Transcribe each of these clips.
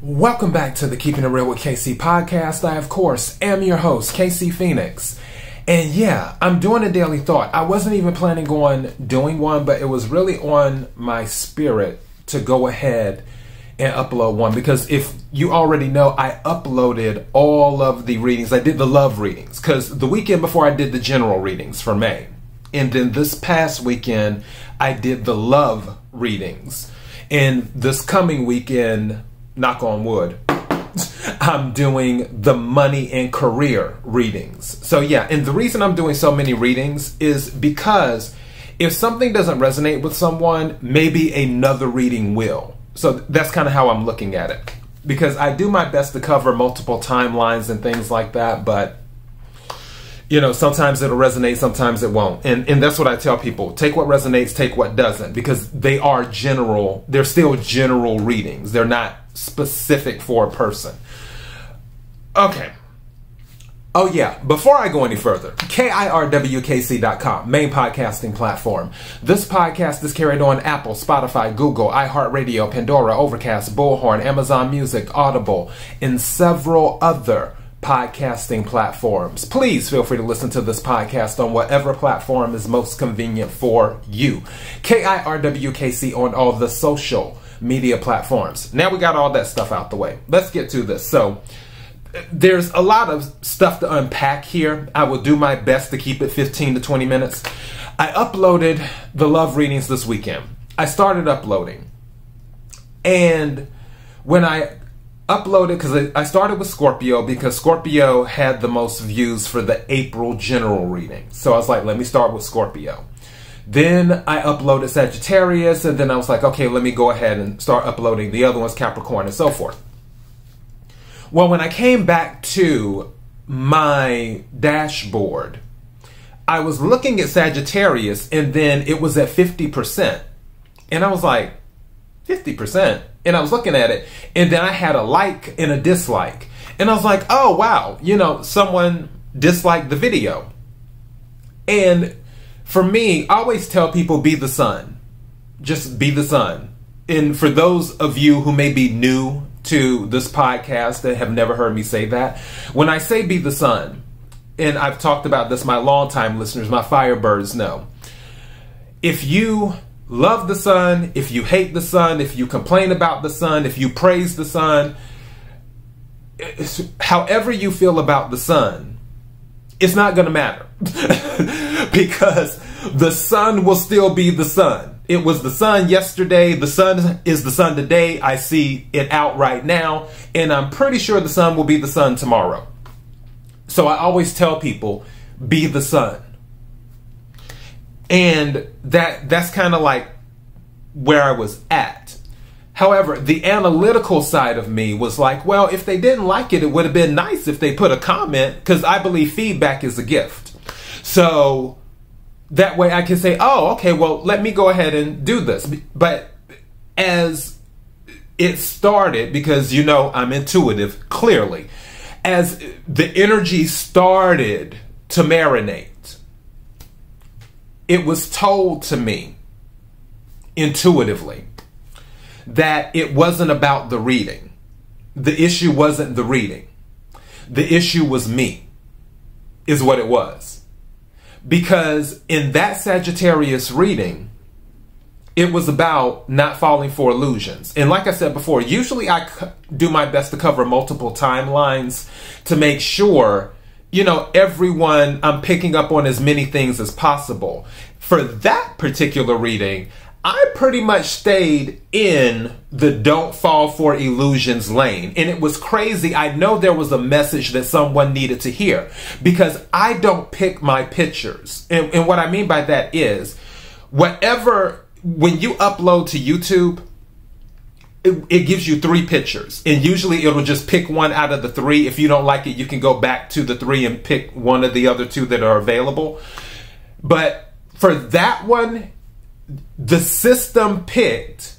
Welcome back to the Keeping It Real with KC podcast. I, of course, am your host, KC Phoenix. And yeah, I'm doing a daily thought. I wasn't even planning on doing one, but it was really on my spirit to go ahead and upload one. Because if you already know, I uploaded all of the readings. I did the love readings because the weekend before I did the general readings for May. And then this past weekend, I did the love readings. And this coming weekend, knock on wood, I'm doing the money and career readings. So yeah, and the reason I'm doing so many readings is because if something doesn't resonate with someone, maybe another reading will. So that's kind of how I'm looking at it. Because I do my best to cover multiple timelines and things like that, but you know, sometimes it'll resonate, sometimes it won't. And that's what I tell people. Take what resonates, take what doesn't. Because they are general, they're still general readings. They're not specific for a person. Okay. Oh yeah, before I go any further, KIRWKC.com, main podcasting platform. This podcast is carried on Apple, Spotify, Google, iHeartRadio, Pandora, Overcast, Bullhorn, Amazon Music, Audible, and several other podcasting platforms. Please feel free to listen to this podcast on whatever platform is most convenient for you. KIRWKC on all the social media platforms. Now we got all that stuff out the way. Let's get to this. So there's a lot of stuff to unpack here. I will do my best to keep it 15 to 20 minutes. I uploaded the love readings this weekend. I started uploading. And when I uploaded, because I started with Scorpio because Scorpio had the most views for the April general reading. So I was like, let me start with Scorpio. Then I uploaded Sagittarius, and then I was like, okay, let me go ahead and start uploading the other ones, Capricorn and so forth. Well, when I came back to my dashboard, I was looking at Sagittarius, and then it was at 50%. And I was like, 50%? And I was looking at it, and then I had a like and a dislike. And I was like, oh, wow, you know, someone disliked the video. And for me, I always tell people, be the sun. Just be the sun. And for those of you who may be new to this podcast that have never heard me say that, when I say be the sun, and I've talked about this, my longtime listeners, my Firebirds know, if you love the sun, if you hate the sun, if you complain about the sun, if you praise the sun, however you feel about the sun, it's not going to matter. Because the sun will still be the sun. It was the sun yesterday, the sun is the sun today, I see it out right now, and I'm pretty sure the sun will be the sun tomorrow. So I always tell people, be the sun. And that's kind of like where I was at. However, the analytical side of me was like, well, if they didn't like it, it would have been nice if they put a comment, because I believe feedback is a gift. So that way I can say, oh, okay, well, let me go ahead and do this. But as it started, because you know I'm intuitive, clearly, as the energy started to marinate, it was told to me intuitively that it wasn't about the reading. The issue wasn't the reading. The issue was me, is what it was. Because in that Sagittarius reading, it was about not falling for illusions. And like I said before, usually I do my best to cover multiple timelines to make sure, you know, everyone, I'm picking up on as many things as possible. For that particular reading, I pretty much stayed in the don't fall for illusions lane. And it was crazy. I know there was a message that someone needed to hear because I don't pick my pictures. And what I mean by that is whatever, when you upload to YouTube, it gives you 3 pictures, and usually it'll just pick one out of the 3. If you don't like it, you can go back to the 3 and pick one of the other 2 that are available. But for that one, the system picked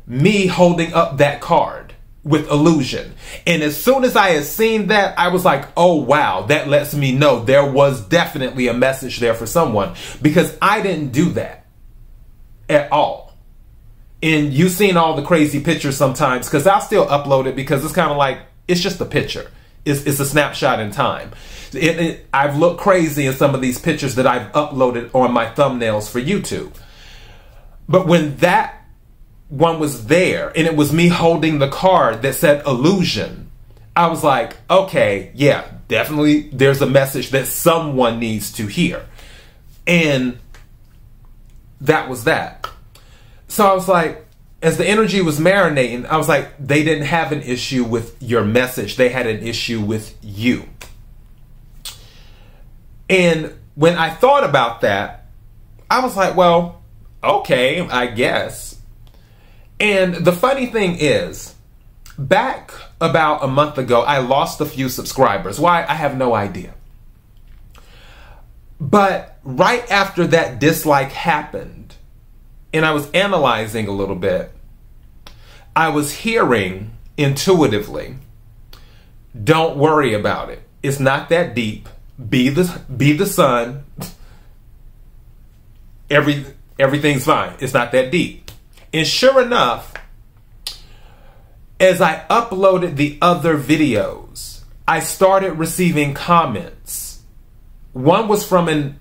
me holding up that card with illusion. And as soon as I had seen that, I was like, oh wow, that lets me know there was definitely a message there for someone, because I didn't do that at all. And you've seen all the crazy pictures sometimes, because I'll still upload it because it's kind of like, it's just a picture. It's a snapshot in time. I've looked crazy in some of these pictures that I've uploaded on my thumbnails for YouTube. But when that one was there, and it was me holding the card that said illusion, I was like, okay, yeah, definitely there's a message that someone needs to hear. And that was that. So I was like, as the energy was marinating, I was like, they didn't have an issue with your message. They had an issue with you. And when I thought about that, I was like, well, okay, I guess. And the funny thing is, back about a month ago, I lost a few subscribers. Why? I have no idea. But right after that dislike happened, and I was analyzing a little bit, I was hearing intuitively, don't worry about it. It's not that deep. Be the sun. Everything's fine. It's not that deep. And sure enough, as I uploaded the other videos, I started receiving comments. One was from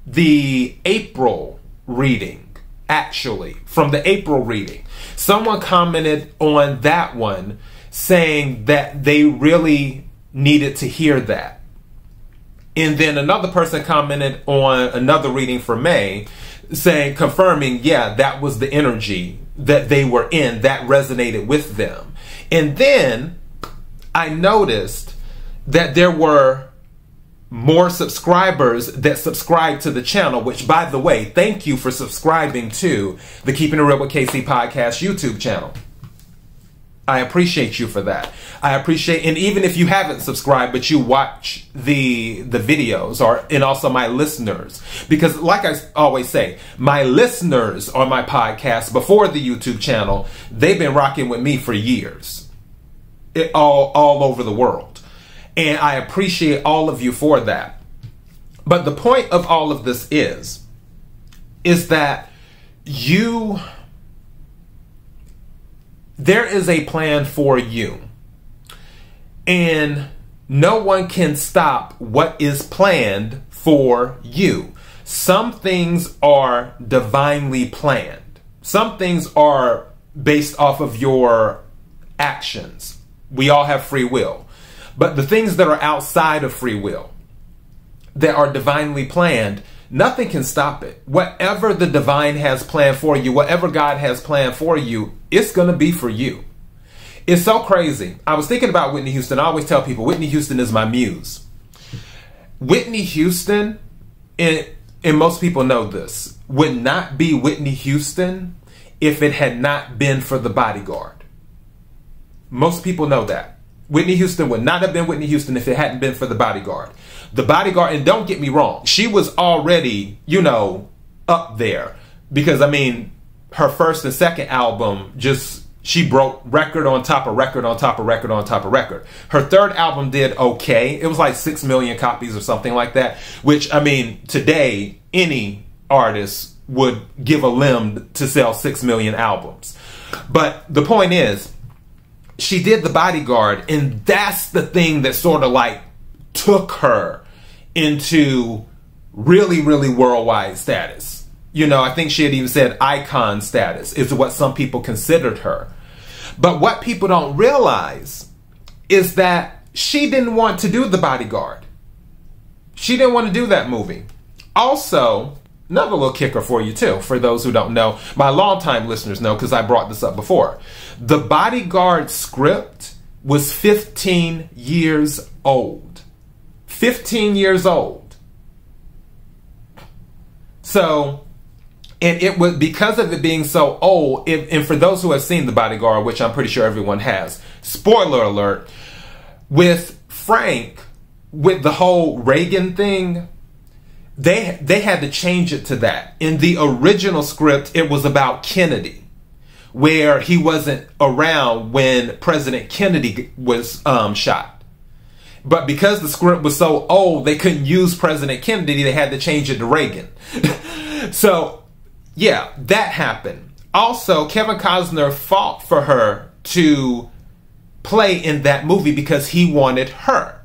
the April reading. Actually, from the April reading, someone commented on that one saying that they really needed to hear that. And then another person commented on another reading for May saying, confirming, yeah, that was the energy that they were in, that resonated with them. And then I noticed that there were more subscribers that subscribe to the channel, which, by the way, thank you for subscribing to the Keeping It Real with KC podcast YouTube channel. I appreciate you for that. I appreciate, and even if you haven't subscribed, but you watch the videos, and also my listeners, because like I always say, my listeners on my podcast before the YouTube channel, they've been rocking with me for years, all over the world. And I appreciate all of you for that. But the point of all of this is that there is a plan for you. And no one can stop what is planned for you. Some things are divinely planned. Some things are based off of your actions. We all have free will. But the things that are outside of free will, that are divinely planned, nothing can stop it. Whatever the divine has planned for you, whatever God has planned for you, it's going to be for you. It's so crazy. I was thinking about Whitney Houston. I always tell people Whitney Houston is my muse. Whitney Houston, and most people know this, would not be Whitney Houston if it had not been for The Bodyguard. Most people know that. Whitney Houston would not have been Whitney Houston if it hadn't been for The Bodyguard. The Bodyguard, and don't get me wrong, she was already, up there. Because, I mean, her first and second album, she broke record on top of record on top of record on top of record. Her third album did okay. It was like 6 million copies or something like that. Which, I mean, today, any artist would give a limb to sell 6 million albums. But the point is, she did The Bodyguard, and that's the thing that sort of like took her into really, really worldwide status. I think she had even said icon status is what some people considered her. But what people don't realize is that she didn't want to do The Bodyguard. She didn't want to do that movie. Also, another little kicker for you too, for those who don't know. My longtime listeners know because I brought this up before. The Bodyguard script was 15 years old. 15 years old. So, and it was because of it being so old, and for those who have seen The Bodyguard, which I'm pretty sure everyone has, spoiler alert, with Frank, with the whole Reagan thing, they had to change it to that. In the original script, it was about Kennedy, where he wasn't around when President Kennedy was shot. But because the script was so old, they couldn't use President Kennedy. They had to change it to Reagan. So, yeah, that happened. Also, Kevin Costner fought for her to play in that movie because he wanted her.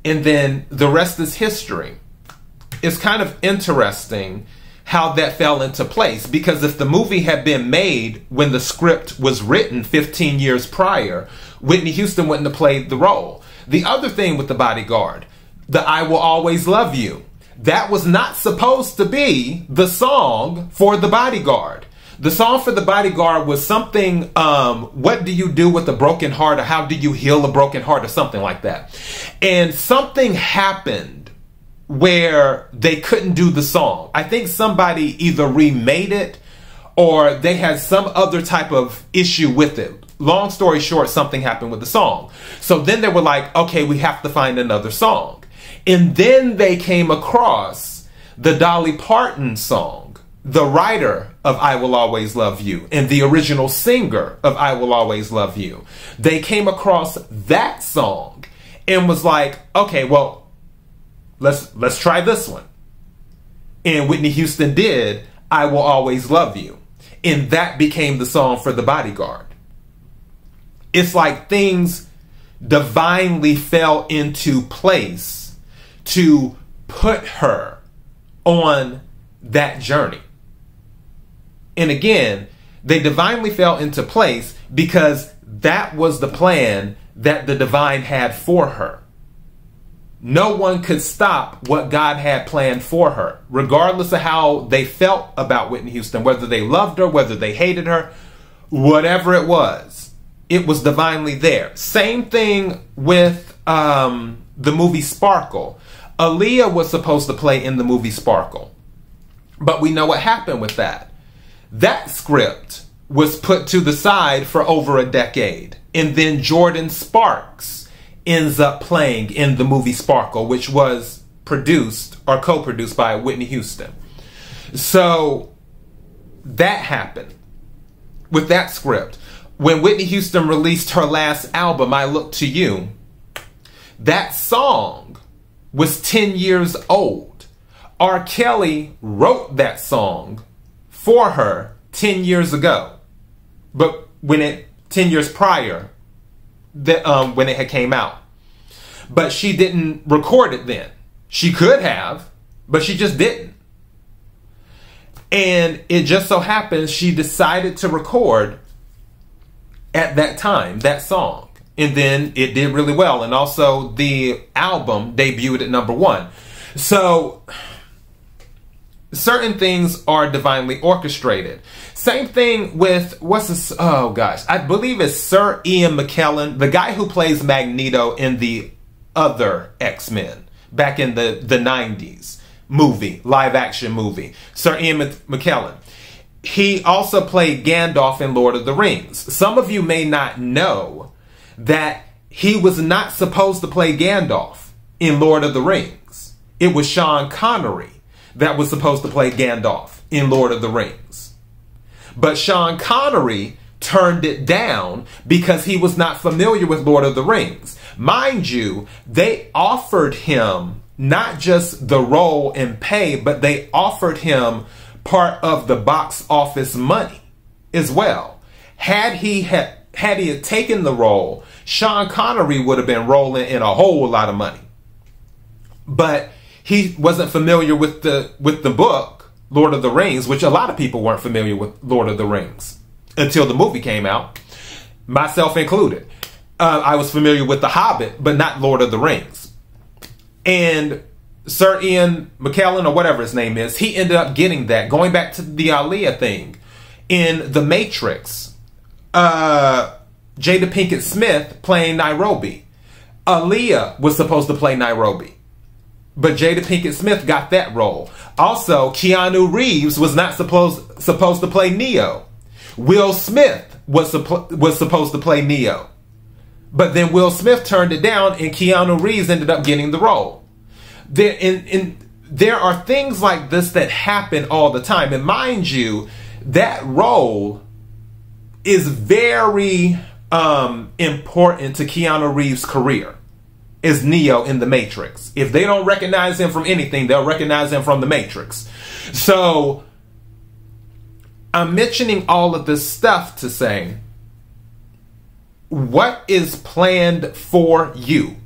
And then the rest is history. It's kind of interesting how that fell into place, because if the movie had been made when the script was written 15 years prior, Whitney Houston wouldn't have played the role. The other thing with The Bodyguard, the I Will Always Love You, that was not supposed to be the song for The Bodyguard. The song for The Bodyguard was something, what do you do with a broken heart, or how do you heal a broken heart, or something like that. And something happened where they couldn't do the song. I think somebody either remade it or they had some other type of issue with it. Long story short, something happened with the song. So then they were like, okay, we have to find another song. And then they came across the Dolly Parton song, the writer of I Will Always Love You and the original singer of I Will Always Love You. They came across that song and was like, okay, well, let's try this one. And Whitney Houston did I Will Always Love You. And that became the song for The Bodyguard. It's like things divinely fell into place to put her on that journey. And again, they divinely fell into place because that was the plan that the divine had for her. No one could stop what God had planned for her, regardless of how they felt about Whitney Houston, whether they loved her, whether they hated her, whatever it was divinely there. Same thing with the movie Sparkle. Aaliyah was supposed to play in the movie Sparkle, but we know what happened with that. That script was put to the side for over a decade, and then Jordan Sparks ends up playing in the movie Sparkle, which was produced or co-produced by Whitney Houston. So that happened with that script. When Whitney Houston released her last album, I Look to You, that song was 10 years old. R. Kelly wrote that song for her 10 years ago. But 10 years prior, when it had came out. But she didn't record it then. She could have, but she just didn't. And it just so happens she decided to record at that time, that song. And then it did really well. And also the album debuted at #1. So certain things are divinely orchestrated. Same thing with, what's this? Oh gosh, I believe it's Sir Ian McKellen, the guy who plays Magneto in the other X-Men back in the 90s movie, live action movie. Sir Ian McKellen. He also played Gandalf in Lord of the Rings. Some of you may not know that he was not supposed to play Gandalf in Lord of the Rings. It was Sean Connery that was supposed to play Gandalf in Lord of the Rings. But Sean Connery turned it down because he was not familiar with Lord of the Rings. Mind you, they offered him not just the role and pay, but they offered him part of the box office money as well. Had he taken the role, Sean Connery would have been rolling in a whole lot of money. But he wasn't familiar with the book, Lord of the Rings, which a lot of people weren't familiar with Lord of the Rings until the movie came out, myself included. I was familiar with The Hobbit, but not Lord of the Rings. And Sir Ian McKellen, or whatever his name is, he ended up getting that. Going back to the Aaliyah thing, in The Matrix, Jada Pinkett Smith playing Nairobi. Aaliyah was supposed to play Nairobi, but Jada Pinkett Smith got that role. Also, Keanu Reeves was not supposed to play Neo. Will Smith was supposed to play Neo, but then Will Smith turned it down, and Keanu Reeves ended up getting the role. There are things like this that happen all the time. And mind you, that role is very important to Keanu Reeves' career, is Neo in The Matrix. If they don't recognize him from anything, they'll recognize him from The Matrix. So I'm mentioning all of this stuff to say, what is planned for you?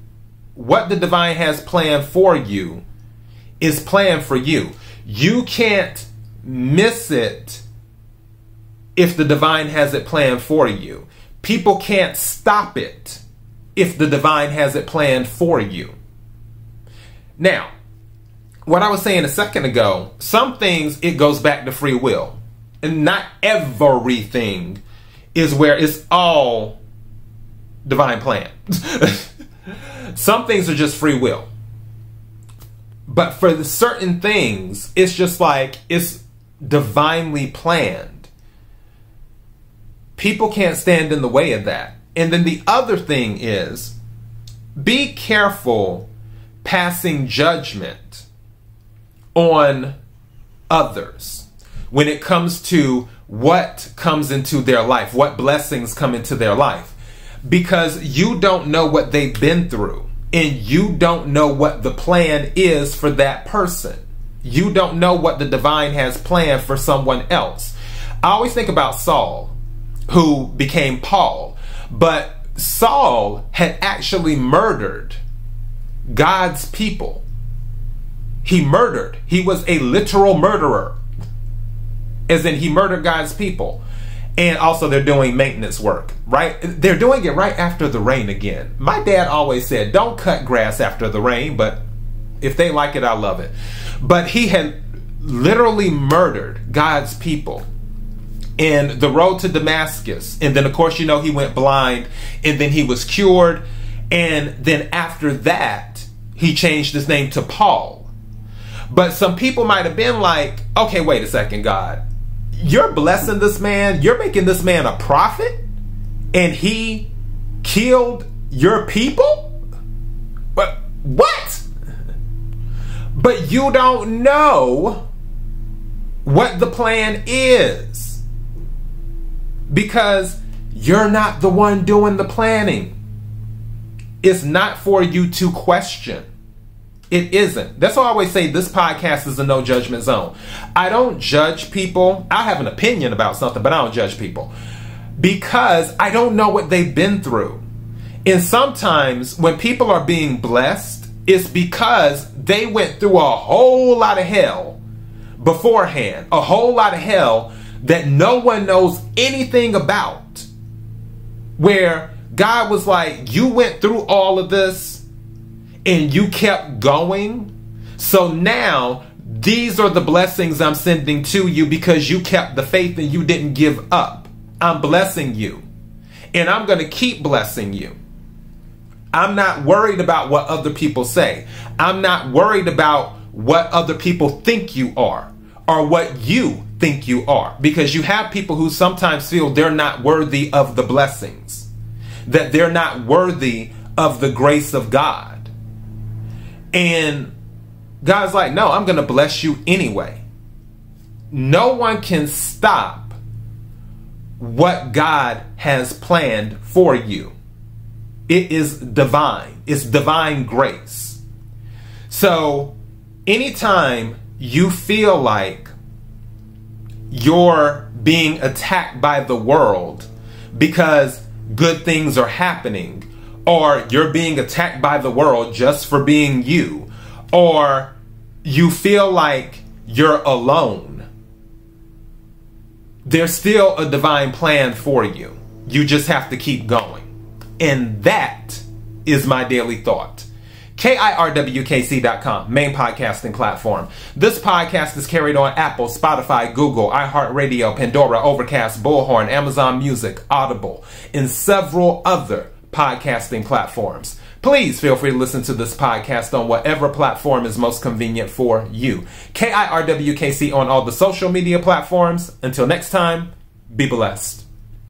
What the divine has planned for you is planned for you. You can't miss it if the divine has it planned for you. People can't stop it if the divine has it planned for you. Now, what I was saying a second ago, some things, it goes back to free will. And not everything is where it's all divine plan. Some things are just free will. But for the certain things, it's just like it's divinely planned. People can't stand in the way of that. And then the other thing is, be careful passing judgment on others when it comes to what comes into their life, what blessings come into their life. Because you don't know what they've been through, and you don't know what the plan is for that person. You don't know what the divine has planned for someone else. I always think about Saul, who became Paul, but Saul had actually murdered God's people. He murdered. He was a literal murderer, as in he murdered God's people. And also they're doing maintenance work, right? They're doing it right after the rain again. My dad always said, don't cut grass after the rain, but if they like it, I love it. But he had literally murdered God's people in the road to Damascus. And then, of course, you know, he went blind, and then he was cured. And then after that, he changed his name to Paul. But some people might have been like, okay, wait a second, God. You're blessing this man. You're making this man a prophet, and he killed your people? But what? But you don't know what the plan is, because you're not the one doing the planning. It's not for you to question. It isn't. That's why I always say this podcast is a no judgment zone. I don't judge people. I have an opinion about something, but I don't judge people because I don't know what they've been through. And sometimes when people are being blessed, it's because they went through a whole lot of hell beforehand, a whole lot of hell that no one knows anything about, where God was like, you went through all of this and you kept going. So now these are the blessings I'm sending to you because you kept the faith and you didn't give up. I'm blessing you, and I'm going to keep blessing you. I'm not worried about what other people say. I'm not worried about what other people think you are or what you think you are, because you have people who sometimes feel they're not worthy of the blessings, that they're not worthy of the grace of God. And God's like, no, I'm going to bless you anyway. No one can stop what God has planned for you. It is divine. It's divine grace. So anytime you feel like you're being attacked by the world because good things are happening, or you're being attacked by the world just for being you, or you feel like you're alone, there's still a divine plan for you. You just have to keep going. And that is my daily thought. KIRWKC.com, main podcasting platform. This podcast is carried on Apple, Spotify, Google, iHeartRadio, Pandora, Overcast, Bullhorn, Amazon Music, Audible, and several other podcasting platforms. Please feel free to listen to this podcast on whatever platform is most convenient for you. KIRWKC on all the social media platforms. Until next time, be blessed.